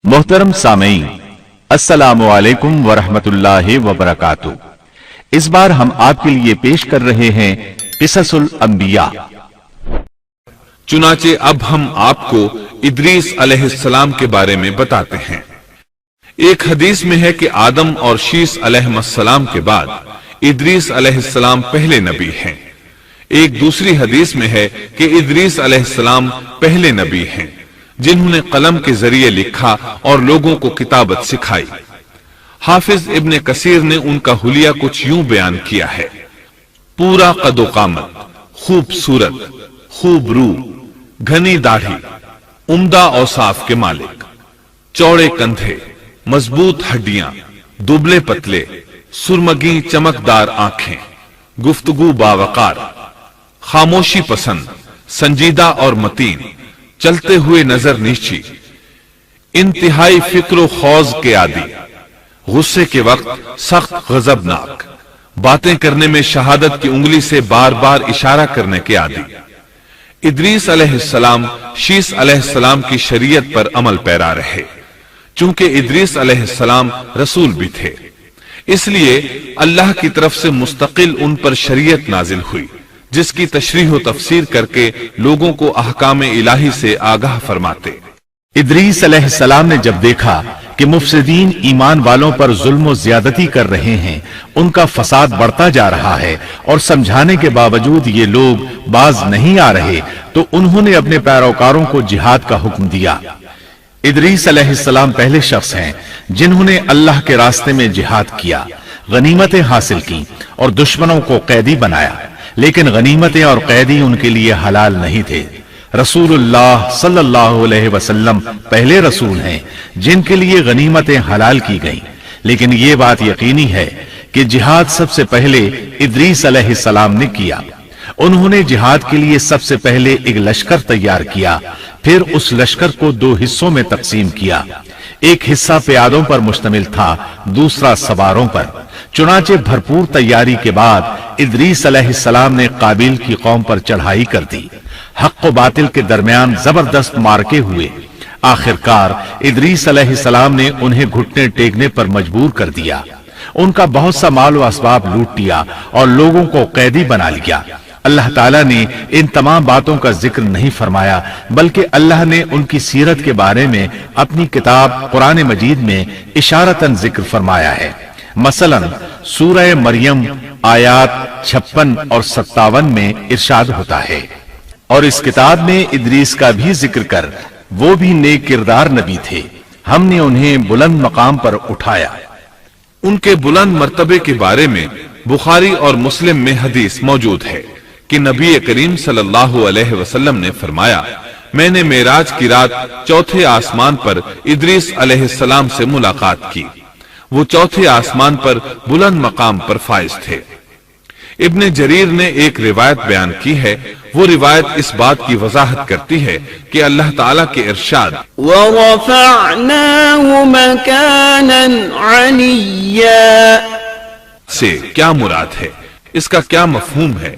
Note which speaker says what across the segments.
Speaker 1: मोहतरम सामीन, अस्सलामु अलैकुम वरहमतुल्लाहि वबरकातुहू। इस बार हम आपके लिए पेश कर रहे हैं क़िससुल अंबिया।
Speaker 2: चुनाचे अब हम आपको इदरीस अलैहिस्सलाम के बारे में बताते हैं। एक हदीस में है कि आदम और शीस अलैहिस्सलाम के बाद इदरीस अलैहिस्सलाम पहले नबी हैं। एक दूसरी हदीस में है कि इदरीस अलैहिस्सलाम पहले नबी हैं जिन्होंने कलम के जरिए लिखा और लोगों को किताबत सिखाई। हाफिज इब्ने कसीर ने उनका हुलिया कुछ यूं बयान किया है: पूरा कदो कामत, खूबसूरत, खूब रू, घनी दाढ़ी, उम्दा औसाफ के मालिक, चौड़े कंधे, मजबूत हड्डियां, दुबले पतले, सुरमगी चमकदार आंखें, गुफ्तगू बावकार, खामोशी पसंद, संजीदा और मतीन, चलते हुए नजर नीची, इंतहाई फिक्र खौज के आदि, गुस्से के वक्त सख्त गजबनाक, बातें करने में शहादत की उंगली से बार बार इशारा करने के आदि। इदरीस अलैहिस्सलाम शीस अलैहिस्सलाम की शरीयत पर अमल पैरा रहे। चूंकि इदरीस अलैहिस्सलाम रसूल भी थे, इसलिए अल्लाह की तरफ से मुस्तकिल उन पर शरीयत नाजिल हुई, जिसकी तशरीह व तफसीर करके लोगों को अहकाम इलाही से आगाह फरमाते।
Speaker 1: इदरीस अलैहिस्सलाम ने जब देखा कि मुफसिदीन ईमान वालों पर जुल्म व ज्यादती कर रहे हैं, उनका फसाद बढ़ता जा रहा है और समझाने के बावजूद ये लोग बाज नहीं आ रहे, तो उन्होंने अपने पैरोकारों को जिहाद का हुक्म दिया। इदरीस अलैहिस्सलाम पहले शख्स हैं जिन्होंने अल्लाह के रास्ते में जिहाद किया, गनीमतें हासिल की और दुश्मनों को कैदी बनाया। लेकिन गनीमतें और कैदी उनके लिए हलाल नहीं थे। रसूलुल्लाह सल्लल्लाहु अलैहि वसल्लम पहले रसूल हैं जिनके लिए गनीमतें हलाल की गईं। लेकिन ये बात यकीनी है कि जिहाद सबसे पहले इदरीस अलैहिस्सलाम ने किया। उन्होंने जिहाद के लिए सबसे पहले एक लश्कर तैयार किया, फिर उस लश्कर को दो हिस्सों में तकसीम किया। एक हिस्सा प्यादों पर मुश्तमिल था, दूसरा सवारों पर। चुनाचे भरपूर तैयारी के बाद इदरीस अलैहिस्सलाम ने काबिल की कौम पर चढ़ाई कर दी। हक व बातिल के दरमियान जबरदस्त मारके हुए। आखिरकार इदरीस अलैहिस्सलाम ने उन्हें घुटने टेकने पर मजबूर कर दिया। उनका बहुत सा माल व असबाब लूट लिया और लोगों को कैदी बना लिया। अल्लाह ताला ने इन तमाम बातों का जिक्र नहीं फरमाया, बल्कि अल्लाह ने उनकी सीरत के बारे में अपनी किताब कुरान मजीद में इशारतन जिक्र फरमाया है। मसलन सूरह मरियम आयात 56 और 57 में इरशाद होता है, और इस किताब में इदरीस का भी जिक्र कर, वो भी नेक किरदार नबी थे, हमने उन्हें बुलंद मकाम पर उठाया।
Speaker 2: उनके बुलंद मर्तबे के बारे में बुखारी और मुस्लिम में हदीस मौजूद है कि नबी करीम सल्लल्लाहु अलैहि वसल्लम ने फरमाया, मैंने मेराज की रात चौथे आसमान पर इदरीस अलैहिस्सलाम से मुलाकात की। वो चौथे आसमान पर बुलंद मकाम पर फाइज थे। इब्ने जरीर ने एक रिवायत बयान की है। वो रिवायत इस बात की वजाहत करती है कि अल्लाह ताला के इरशाद
Speaker 3: वरफ़अनाहु मकानन अलिय्या
Speaker 2: से क्या मुराद है, इसका क्या मफहूम है।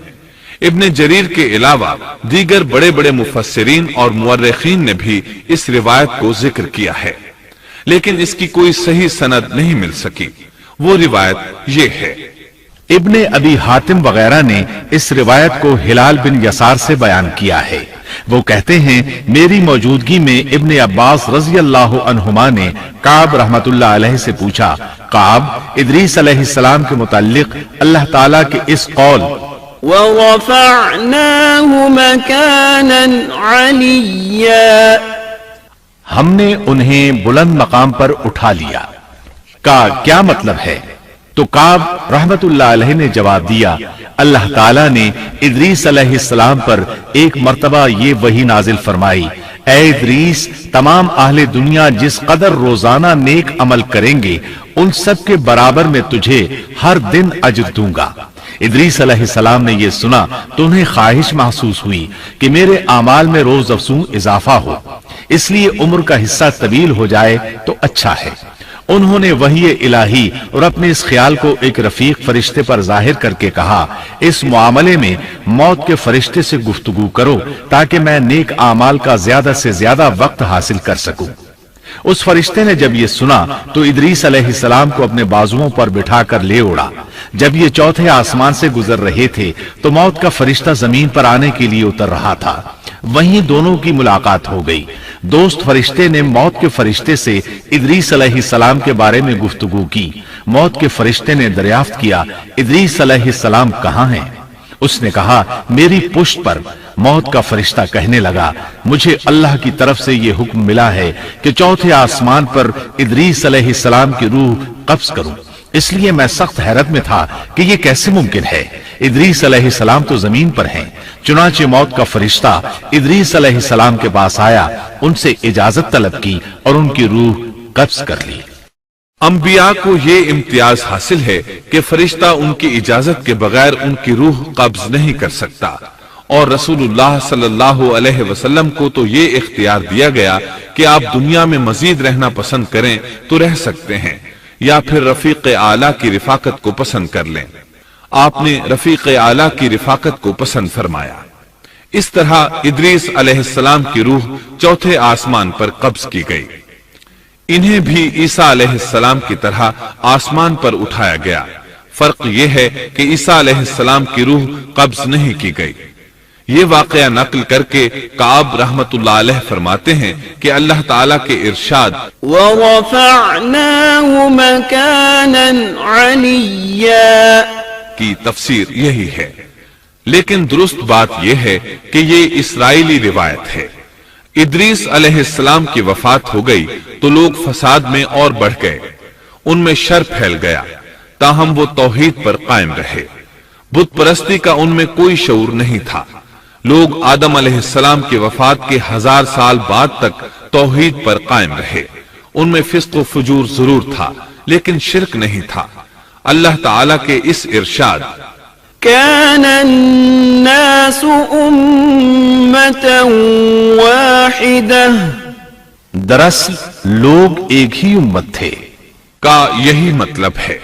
Speaker 2: इब्ने जरीर के अलावा दीगर बड़े बड़े मुफस्सिरीन और मुअर्रिखीन ने भी इस रिवायत को जिक्र किया है, लेकिन इसकी कोई सही सनद नहीं मिल सकी। वो रिवायत ये है।
Speaker 1: इब्ने अबी हातिम वगैरह ने इस रिवायत को हिलाल बिन यसार से बयान किया है। वो कहते हैं, मेरी मौजूदगी में इब्ने अब्बास रज़ी अल्लाहु अन्हुमा ने काब रहमतुल्लाह अलैहि से पूछा, काब, इदरीस अलैहिस्सलाम के मुताल्लिक अल्लाह ताला के इस कौल
Speaker 3: वरफ़अनाहु मकानन अलिय्या,
Speaker 1: हमने उन्हें बुलंद मकाम पर उठा लिया, का क्या मतलब है? तो काब रहमतुल्लाह अलैहि ने जवाब दिया, अल्लाह ताला ने इदरीस अलैहिस्सलाम पर एक मर्तबा ये वही नाजिल फरमाई, ऐ इदरीस, तमाम अहले दुनिया जिस कदर रोजाना नेक अमल करेंगे, उन सब के बराबर में तुझे हर दिन अजर दूंगा। इदरीस अलैहिस्सलाम ने यह सुना तो उन्हें ख्वाहिश महसूस हुई कि मेरे आमाल में रोज अफजूं इजाफा हो, इसलिए उम्र का हिस्सा तवील हो जाए तो अच्छा है। उन्होंने वही इलाही और अपने इस ख्याल को एक रफीक फरिश्ते पर जाहिर करके कहा, इस मुआमले में मौत के फरिश्ते से गुफ्तगू करो ताकि मैं नेक आमाल का ज्यादा से ज्यादा वक्त हासिल कर सकूं। उस फरिश्ते ने जब ये सुना तो इदरीस अलैहिस्सलाम को अपने बाजुओं पर बिठा कर ले उड़ा। जब ये चौथे आसमान से गुजर रहे थे तो मौत का फरिश्ता जमीन पर आने के लिए उतर रहा था। वहीं दोनों की मुलाकात हो गई। दोस्त फरिश्ते ने मौत के फरिश्ते से इदरीस अलैहिस्सलाम के बारे में गुफ्तगू की। मौत के फरिश्ते ने दरियाफ्त किया, इदरीस अलैहिस्सलाम कहाँ हैं? उसने कहा, मेरी पुश्त पर। मौत का फरिश्ता कहने लगा, मुझे अल्लाह की तरफ से ये हुक्म मिला है कि चौथे आसमान पर इदरीस अलैहिस्सलाम की रूह कब्ज करूं। इसलिए मैं सख्त हैरत में था कि ये कैसे मुमकिन है। इदरीस अलैहिस्सलाम तो जमीन पर हैं। चुनाचे मौत का फरिश्ता इदरीस अलैहिस्सलाम के पास आया, उनसे इजाजत तलब की और उनकी रूह कब्ज कर ली।
Speaker 2: अंबिया को ये इम्तियाज हासिल है कि फरिश्ता उनकी इजाजत के बगैर उनकी रूह कब्ज नहीं कर सकता, और रसूलुल्लाह सल्लल्लाहु अलैहि वसल्लम को तो ये इख्तियार दिया गया कि आप दुनिया में मजीद रहना पसंद करें तो रह सकते हैं, या फिर रफीक आला की रिफाकत को पसंद कर लें। आपने रफीक आला की रिफाकत को पसंद फरमाया। इस तरह इदरीस अलैहिस्सलाम की रूह चौथे आसमान पर कब्ज की गई। इन्हें भी ईसा अलैहिस्सलाम की तरह आसमान पर उठाया गया। फर्क यह है कि ईसा अलैहिस्सलाम की रूह कब्ज नहीं की गई। ये वाकया नकल करके काब रहमतुल्लाह अलैह फरमाते हैं कि अल्लाह ताला के इरशाद
Speaker 3: वरफ़अनाहु मकानन अलिय्या
Speaker 2: की तफसीर यही है। लेकिन दुरुस्त बात यह है कि ये इस्राइली रिवायत है। इदरीस अलैहिस्सलाम की वफात हो गई तो लोग फसाद में और बढ़ गए, उनमें शर फैल गया, ताहम वो तौहीद पर कायम रहे। बुत परस्ती का उनमें कोई शऊर नहीं था। लोग आदम अलैहिस्सलाम की वफात के 1000 साल बाद तक तौहीद पर कायम रहे। उनमें फिस्क व फुजूर जरूर था, लेकिन शिरक नहीं था। अल्लाह ताला के इस इरशाद
Speaker 3: कान अन्नासु उम्मतन वाहिदह,
Speaker 1: दरअसल लोग एक ही उम्मत थे,
Speaker 2: का यही मतलब है।